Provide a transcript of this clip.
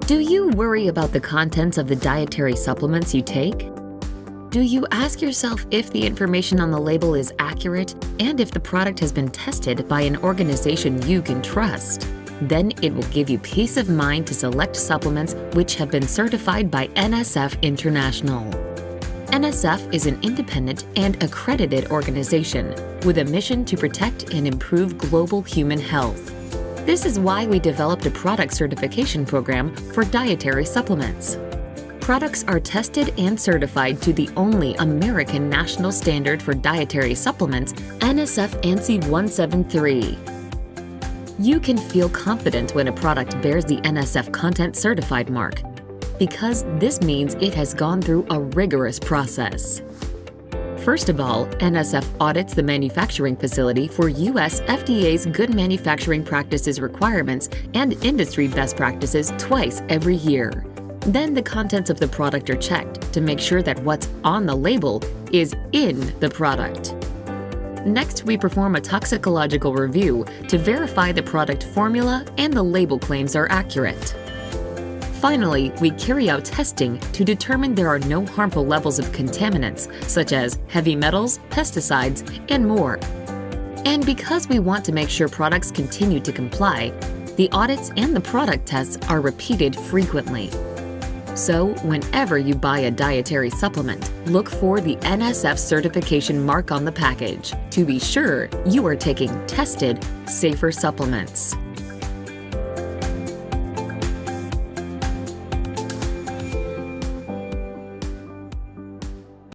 Do you worry about the contents of the dietary supplements you take? Do you ask yourself if the information on the label is accurate and if the product has been tested by an organization you can trust? Then it will give you peace of mind to select supplements which have been certified by NSF International. NSF is an independent and accredited organization with a mission to protect and improve global human health. This is why we developed a product certification program for dietary supplements. Products are tested and certified to the only American national standard for dietary supplements, NSF ANSI 173. You can feel confident when a product bears the NSF Content Certified mark, because this means it has gone through a rigorous process. First of all, NSF audits the manufacturing facility for U.S. FDA's Good Manufacturing Practices requirements and industry best practices twice every year. Then the contents of the product are checked to make sure that what's on the label is in the product. Next, we perform a toxicological review to verify the product formula and the label claims are accurate. Finally, we carry out testing to determine there are no harmful levels of contaminants, such as heavy metals, pesticides, and more. And because we want to make sure products continue to comply, the audits and the product tests are repeated frequently. So, whenever you buy a dietary supplement, look for the NSF certification mark on the package to be sure you are taking tested, safer supplements.